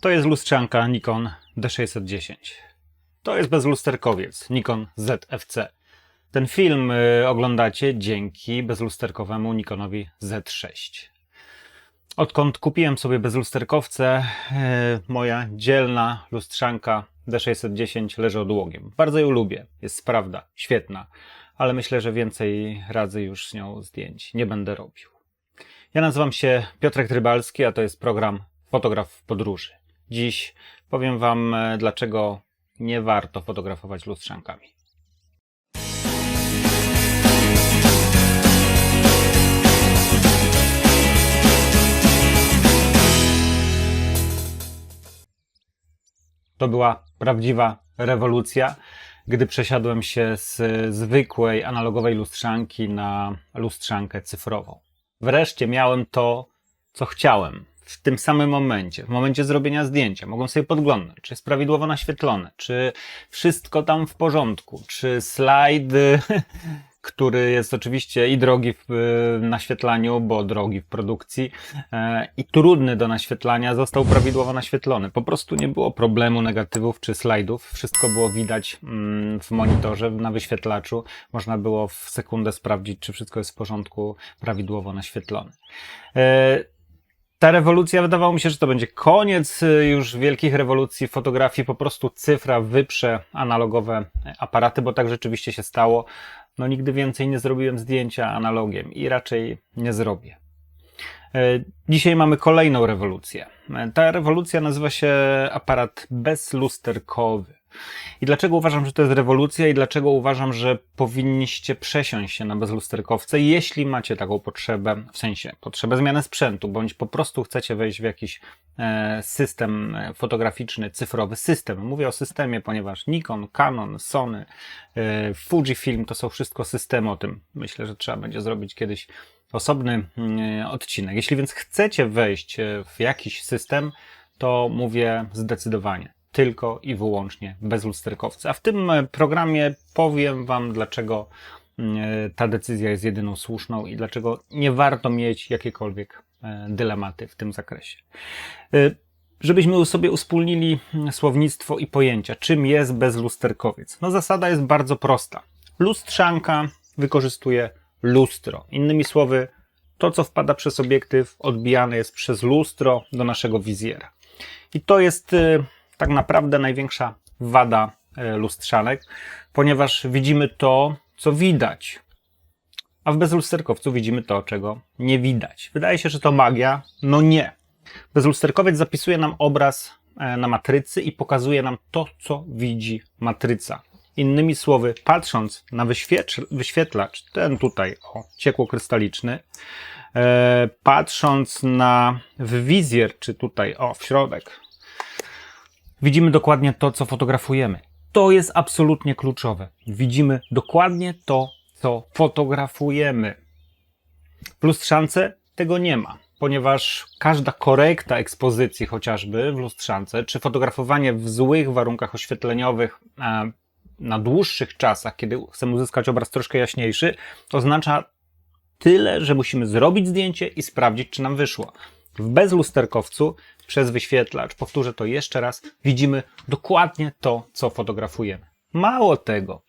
To jest lustrzanka Nikon D610. To jest bezlusterkowiec Nikon ZFC. Ten film oglądacie dzięki bezlusterkowemu Nikonowi Z6. Odkąd kupiłem sobie bezlusterkowce, moja dzielna lustrzanka D610 leży odłogiem. Bardzo ją lubię, jest sprawna, świetna, ale myślę, że więcej razy już z nią zdjęć nie będę robił. Ja nazywam się Piotrek Rybalski, a to jest program Fotograf w podróży. Dziś powiem Wam, dlaczego nie warto fotografować lustrzankami. To była prawdziwa rewolucja, gdy przesiadłem się z zwykłej analogowej lustrzanki na lustrzankę cyfrową. Wreszcie miałem to, co chciałem. W tym samym momencie, w momencie zrobienia zdjęcia, mogłem sobie podglądać, czy jest prawidłowo naświetlone, czy wszystko tam w porządku, czy slajd, który jest oczywiście i drogi w naświetlaniu, bo drogi w produkcji, i trudny do naświetlania, został prawidłowo naświetlony. Po prostu nie było problemu negatywów czy slajdów. Wszystko było widać w monitorze, na wyświetlaczu. Można było w sekundę sprawdzić, czy wszystko jest w porządku, prawidłowo naświetlone. Ta rewolucja, wydawało mi się, że to będzie koniec już wielkich rewolucji w fotografii. Po prostu cyfra wyprze analogowe aparaty, bo tak rzeczywiście się stało. No nigdy więcej nie zrobiłem zdjęcia analogiem i raczej nie zrobię. Dzisiaj mamy kolejną rewolucję. Ta rewolucja nazywa się aparat bezlusterkowy. I dlaczego uważam, że to jest rewolucja i dlaczego uważam, że powinniście przesiąść się na bezlusterkowce, jeśli macie taką potrzebę, w sensie potrzebę zmiany sprzętu, bądź po prostu chcecie wejść w jakiś system fotograficzny, cyfrowy system. Mówię o systemie, ponieważ Nikon, Canon, Sony, Fujifilm to są wszystko systemy. O tym myślę, że trzeba będzie zrobić kiedyś osobny odcinek. Jeśli więc chcecie wejść w jakiś system, to mówię zdecydowanie tylko i wyłącznie bezlusterkowce. A w tym programie powiem Wam, dlaczego ta decyzja jest jedyną słuszną i dlaczego nie warto mieć jakiekolwiek dylematy w tym zakresie. Żebyśmy sobie uspólnili słownictwo i pojęcia, czym jest bezlusterkowiec. No zasada jest bardzo prosta. Lustrzanka wykorzystuje lustro. Innymi słowy, to co wpada przez obiektyw odbijane jest przez lustro do naszego wizjera. I to jest tak naprawdę największa wada lustrzanek, ponieważ widzimy to, co widać, a w bezlusterkowcu widzimy to, czego nie widać. Wydaje się, że to magia. No nie. Bezlusterkowiec zapisuje nam obraz na matrycy i pokazuje nam to, co widzi matryca. Innymi słowy, patrząc na wyświetlacz, ten tutaj, ciekłokrystaliczny, patrząc na wizjer, czy tutaj, w środek, widzimy dokładnie to, co fotografujemy. To jest absolutnie kluczowe. Widzimy dokładnie to, co fotografujemy. W lustrzance tego nie ma, ponieważ każda korekta ekspozycji chociażby w lustrzance, czy fotografowanie w złych warunkach oświetleniowych na dłuższych czasach, kiedy chcemy uzyskać obraz troszkę jaśniejszy, oznacza tyle, że musimy zrobić zdjęcie i sprawdzić, czy nam wyszło. W bezlusterkowcu przez wyświetlacz, powtórzę to jeszcze raz, widzimy dokładnie to, co fotografujemy. Mało tego,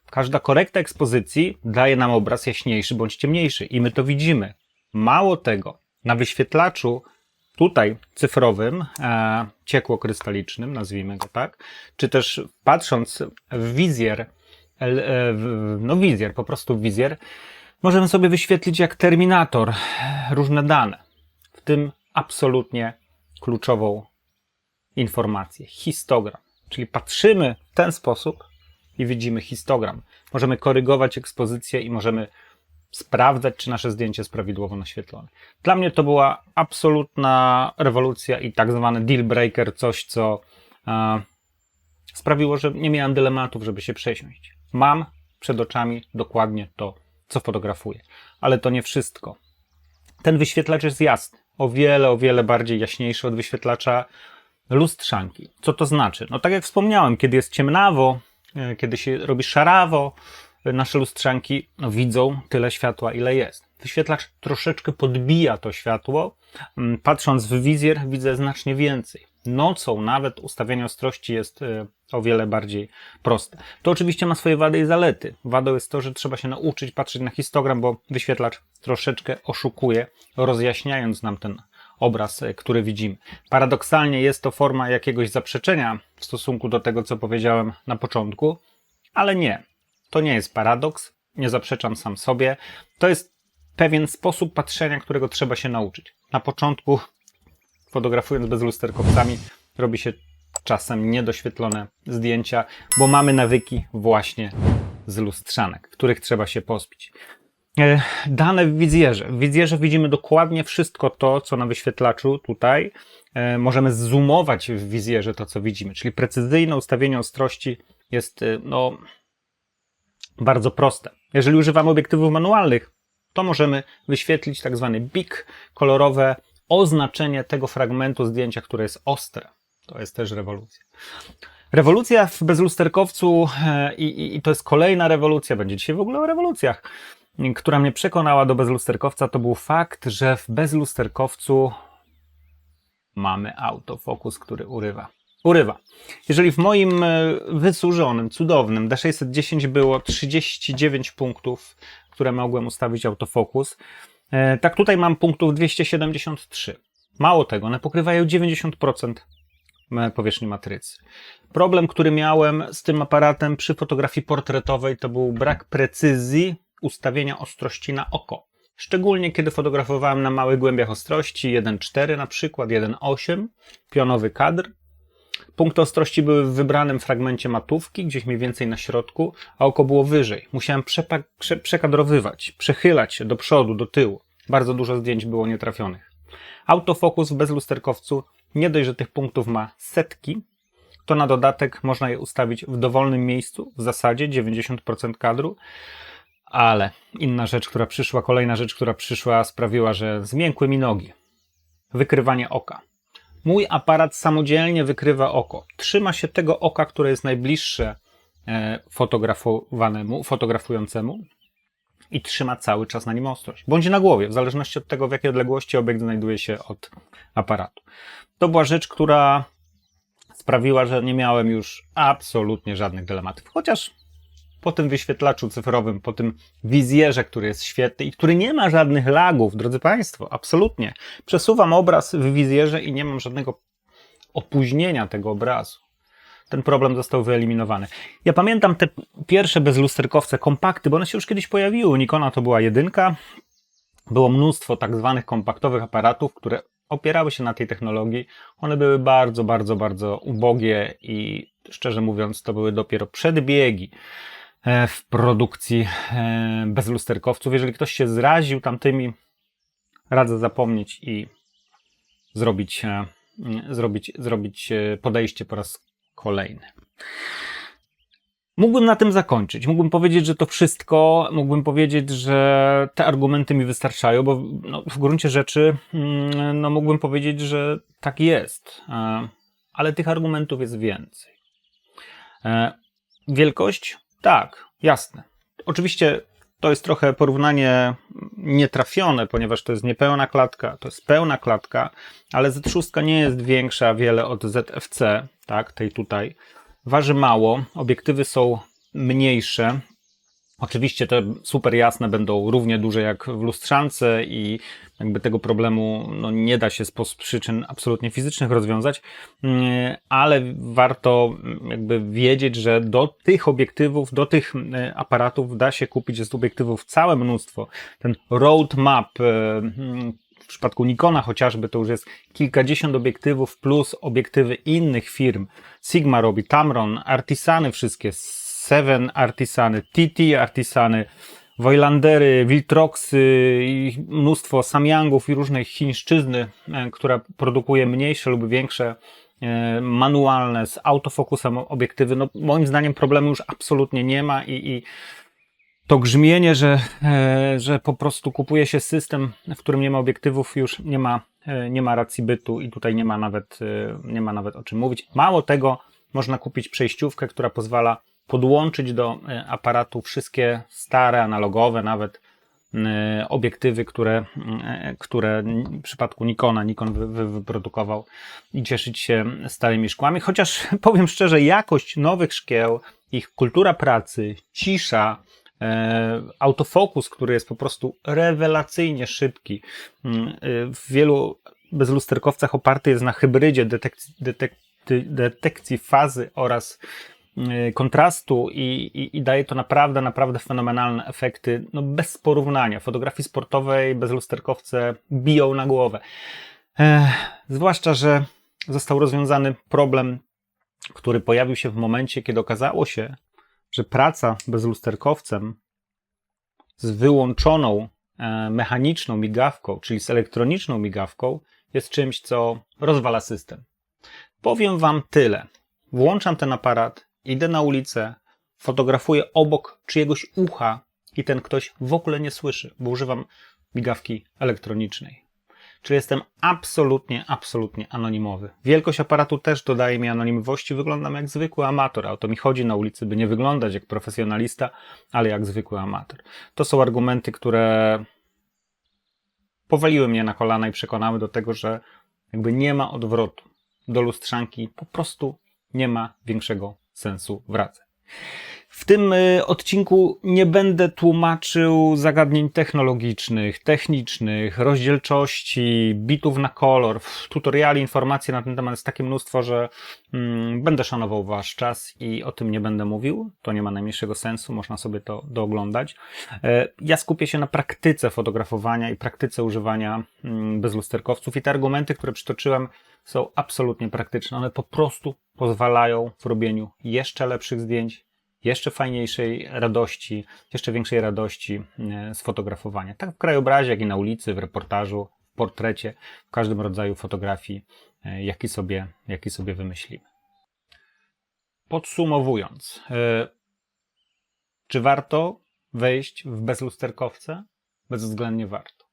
każda korekta ekspozycji daje nam obraz jaśniejszy bądź ciemniejszy i my to widzimy. Mało tego, na wyświetlaczu tutaj cyfrowym, ciekłokrystalicznym, nazwijmy go tak, czy też patrząc w wizjer, po prostu w wizjer, możemy sobie wyświetlić jak terminator różne dane, w tym absolutnie kluczową informację, histogram. Czyli patrzymy w ten sposób i widzimy histogram. Możemy korygować ekspozycję i możemy sprawdzać, czy nasze zdjęcie jest prawidłowo naświetlone. Dla mnie to była absolutna rewolucja i tak zwany deal breaker, coś co sprawiło, że nie miałem dylematów, żeby się przesiąść. Mam przed oczami dokładnie to, co fotografuję. Ale to nie wszystko. Ten wyświetlacz jest jasny. O wiele bardziej jaśniejszy od wyświetlacza lustrzanki. Co to znaczy? No tak jak wspomniałem, kiedy jest ciemnawo, kiedy się robi szarawo, nasze lustrzanki widzą tyle światła, ile jest. Wyświetlacz troszeczkę podbija to światło. Patrząc w wizjer widzę znacznie więcej. Nocą nawet ustawienie ostrości jest o wiele bardziej proste. To oczywiście ma swoje wady i zalety. Wadą jest to, że trzeba się nauczyć patrzeć na histogram, bo wyświetlacz troszeczkę oszukuje, rozjaśniając nam ten obraz, który widzimy. Paradoksalnie jest to forma jakiegoś zaprzeczenia w stosunku do tego, co powiedziałem na początku, ale nie. To nie jest paradoks, nie zaprzeczam sam sobie. To jest pewien sposób patrzenia, którego trzeba się nauczyć. Na początku, fotografując bezlusterkowcami, robi się czasem niedoświetlone zdjęcia, bo mamy nawyki właśnie z lustrzanek, których trzeba się pozbyć. Dane w wizjerze. W wizjerze widzimy dokładnie wszystko to, co na wyświetlaczu tutaj. Możemy zoomować w wizjerze to, co widzimy, czyli precyzyjne ustawienie ostrości jest bardzo proste. Jeżeli używamy obiektywów manualnych, to możemy wyświetlić tak zwany big, kolorowe oznaczenie tego fragmentu zdjęcia, które jest ostre. To jest też rewolucja. Rewolucja w bezlusterkowcu i to jest kolejna rewolucja, będzie dzisiaj w ogóle o rewolucjach, która mnie przekonała do bezlusterkowca, to był fakt, że w bezlusterkowcu mamy autofokus, który urywa. Jeżeli w moim wysłużonym, cudownym D610 było 39 punktów, które mogłem ustawić autofokus, tak tutaj mam punktów 273. Mało tego, one pokrywają 90% powierzchni matrycy. Problem, który miałem z tym aparatem przy fotografii portretowej, to był brak precyzji ustawienia ostrości na oko. Szczególnie kiedy fotografowałem na małych głębiach ostrości, 1.4 na przykład, 1.8, pionowy kadr. Punkty ostrości były w wybranym fragmencie matówki, gdzieś mniej więcej na środku, a oko było wyżej. Musiałem przekadrowywać, przechylać się do przodu, do tyłu. Bardzo dużo zdjęć było nietrafionych. Autofokus w bezlusterkowcu nie dość, że tych punktów ma setki, to na dodatek można je ustawić w dowolnym miejscu, w zasadzie 90% kadru, ale inna rzecz, kolejna rzecz, która przyszła, sprawiła, że zmiękły mi nogi. Wykrywanie oka. Mój aparat samodzielnie wykrywa oko. Trzyma się tego oka, które jest najbliższe fotografującemu i trzyma cały czas na nim ostrość. Bądź na głowie, w zależności od tego, w jakiej odległości obiekt znajduje się od aparatu. To była rzecz, która sprawiła, że nie miałem już absolutnie żadnych dylematów. Chociaż po tym wyświetlaczu cyfrowym, po tym wizjerze, który jest świetny i który nie ma żadnych lagów, drodzy Państwo, absolutnie. Przesuwam obraz w wizjerze i nie mam żadnego opóźnienia tego obrazu. Ten problem został wyeliminowany. Ja pamiętam te pierwsze bezlusterkowce, kompakty, bo one się już kiedyś pojawiły. U Nikona to była 1. Było mnóstwo tak zwanych kompaktowych aparatów, które opierały się na tej technologii. One były bardzo, bardzo, bardzo ubogie i szczerze mówiąc to były dopiero przedbiegi w produkcji bezlusterkowców. Jeżeli ktoś się zraził tamtymi, radzę zapomnieć i zrobić podejście po raz kolejny. Mógłbym na tym zakończyć. Mógłbym powiedzieć, że to wszystko. Mógłbym powiedzieć, że te argumenty mi wystarczają, bo w gruncie rzeczy mógłbym powiedzieć, że tak jest. Ale tych argumentów jest więcej. Wielkość? Tak, jasne. Oczywiście to jest trochę porównanie nietrafione, ponieważ to jest niepełna klatka, to jest pełna klatka, ale Z6 nie jest większa wiele od ZFC, tak, tej tutaj. Waży mało, obiektywy są mniejsze. Oczywiście te super jasne będą równie duże jak w lustrzance i jakby tego problemu nie da się z przyczyn absolutnie fizycznych rozwiązać, ale warto jakby wiedzieć, że do tych obiektywów, do tych aparatów da się kupić z obiektywów całe mnóstwo. Ten roadmap w przypadku Nikona chociażby to już jest kilkadziesiąt obiektywów plus obiektywy innych firm. Sigma robi, Tamron, Artisany wszystkie, Seven Artisany, TT Artisany, Voigtlandery, Viltroxy i mnóstwo Samyangów i różnej chińszczyzny, która produkuje mniejsze lub większe manualne z autofokusem obiektywy. Moim zdaniem problemu już absolutnie nie ma i to grzmienie, że po prostu kupuje się system, w którym nie ma obiektywów, już nie ma racji bytu i tutaj nie ma nawet o czym mówić. Mało tego, można kupić przejściówkę, która pozwala podłączyć do aparatu wszystkie stare, analogowe, nawet obiektywy, które w przypadku Nikon wyprodukował i cieszyć się starymi szkłami. Chociaż powiem szczerze, jakość nowych szkieł, ich kultura pracy, cisza, autofokus, który jest po prostu rewelacyjnie szybki. W wielu bezlusterkowcach oparty jest na hybrydzie detekcji fazy oraz kontrastu i daje to naprawdę fenomenalne efekty, no bez porównania. Fotografii sportowej bezlusterkowce biją na głowę. Zwłaszcza, że został rozwiązany problem, który pojawił się w momencie, kiedy okazało się, że praca bezlusterkowcem z wyłączoną mechaniczną migawką, czyli z elektroniczną migawką, jest czymś, co rozwala system. Powiem Wam tyle. Włączam ten aparat, idę na ulicę, fotografuję obok czyjegoś ucha i ten ktoś w ogóle nie słyszy, bo używam migawki elektronicznej. Czyli jestem absolutnie anonimowy. Wielkość aparatu też dodaje mi anonimowości, wyglądam jak zwykły amator, a o to mi chodzi na ulicy, by nie wyglądać jak profesjonalista, ale jak zwykły amator. To są argumenty, które powaliły mnie na kolana i przekonały do tego, że jakby nie ma odwrotu. Do lustrzanki po prostu nie ma większego sensu wracać. W tym odcinku nie będę tłumaczył zagadnień technologicznych, technicznych, rozdzielczości, bitów na kolor. Tutoriali, informacji na ten temat jest takie mnóstwo, że będę szanował Wasz czas i o tym nie będę mówił. To nie ma najmniejszego sensu, można sobie to dooglądać. Ja skupię się na praktyce fotografowania i praktyce używania bezlusterkowców i te argumenty, które przytoczyłem, są absolutnie praktyczne. One po prostu pozwalają w robieniu jeszcze lepszych zdjęć, jeszcze fajniejszej radości, jeszcze większej radości z fotografowania. Tak w krajobrazie, jak i na ulicy, w reportażu, w portrecie, w każdym rodzaju fotografii, jaki sobie wymyślimy. Podsumowując, czy warto wejść w bezlusterkowce? Bezwzględnie warto.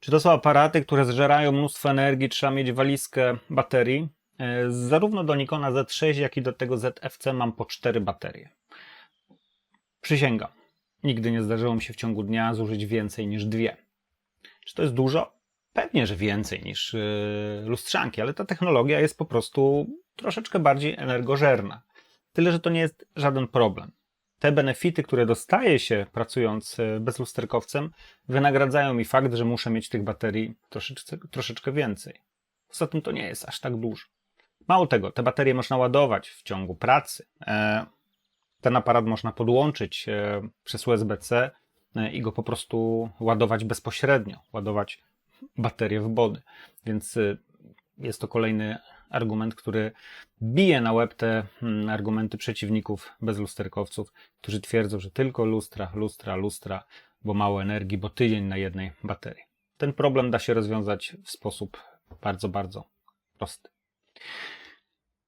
Czy to są aparaty, które zżerają mnóstwo energii, trzeba mieć walizkę baterii? Zarówno do Nikona Z6, jak i do tego ZFC mam po 4 baterie. Przysięgam, nigdy nie zdarzyło mi się w ciągu dnia zużyć więcej niż 2. Czy to jest dużo? Pewnie, że więcej niż lustrzanki, ale ta technologia jest po prostu troszeczkę bardziej energożerna. Tyle, że to nie jest żaden problem. Te benefity, które dostaje się pracując bezlusterkowcem, wynagradzają mi fakt, że muszę mieć tych baterii troszeczkę więcej. Poza tym to nie jest aż tak dużo. Mało tego, te baterie można ładować w ciągu pracy. Ten aparat można podłączyć przez USB-C i go po prostu ładować bezpośrednio, ładować baterię w body. Więc jest to kolejny argument, który bije na łeb te argumenty przeciwników bezlusterkowców, którzy twierdzą, że tylko lustra, bo mało energii, bo tydzień na jednej baterii. Ten problem da się rozwiązać w sposób bardzo prosty.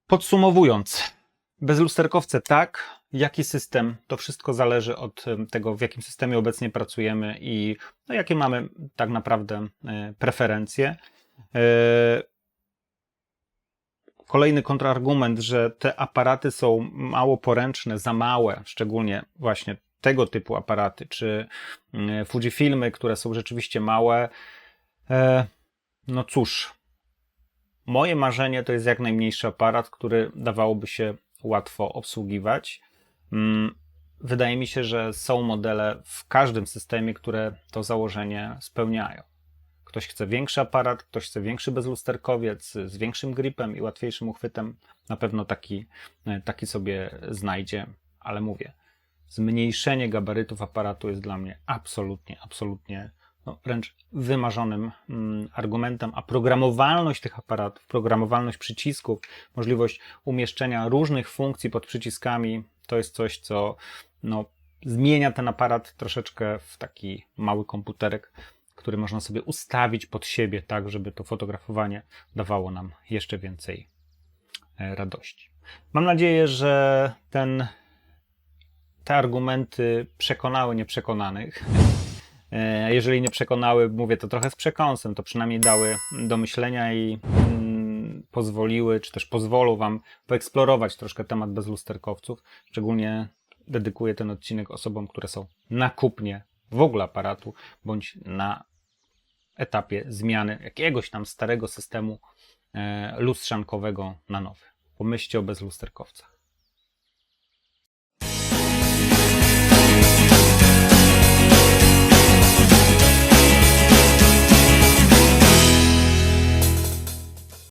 Podsumowując, bezlusterkowce tak, jaki system, to wszystko zależy od tego, w jakim systemie obecnie pracujemy i no, jakie mamy tak naprawdę preferencje. Kolejny kontrargument, że te aparaty są mało poręczne, za małe, szczególnie właśnie tego typu aparaty, czy Fujifilmy, które są rzeczywiście małe. No cóż, moje marzenie to jest jak najmniejszy aparat, który dawałoby się łatwo obsługiwać. Wydaje mi się, że są modele w każdym systemie, które to założenie spełniają. Ktoś chce większy aparat, ktoś chce większy bezlusterkowiec z większym gripem i łatwiejszym uchwytem. Na pewno taki sobie znajdzie, ale mówię, zmniejszenie gabarytów aparatu jest dla mnie absolutnie no, wręcz wymarzonym argumentem, a programowalność tych aparatów, programowalność przycisków, możliwość umieszczenia różnych funkcji pod przyciskami, to jest coś, co no, zmienia ten aparat troszeczkę w taki mały komputerek, który można sobie ustawić pod siebie tak, żeby to fotografowanie dawało nam jeszcze więcej radości. Mam nadzieję, że te argumenty przekonały nieprzekonanych. Jeżeli nie przekonały, mówię to trochę z przekąsem, to przynajmniej dały do myślenia i pozwoliły, czy też pozwolą Wam poeksplorować troszkę temat bezlusterkowców. Szczególnie dedykuję ten odcinek osobom, które są na kupnie w ogóle aparatu, bądź na etapie zmiany jakiegoś tam starego systemu lustrzankowego na nowy. Pomyślcie o bezlusterkowcach.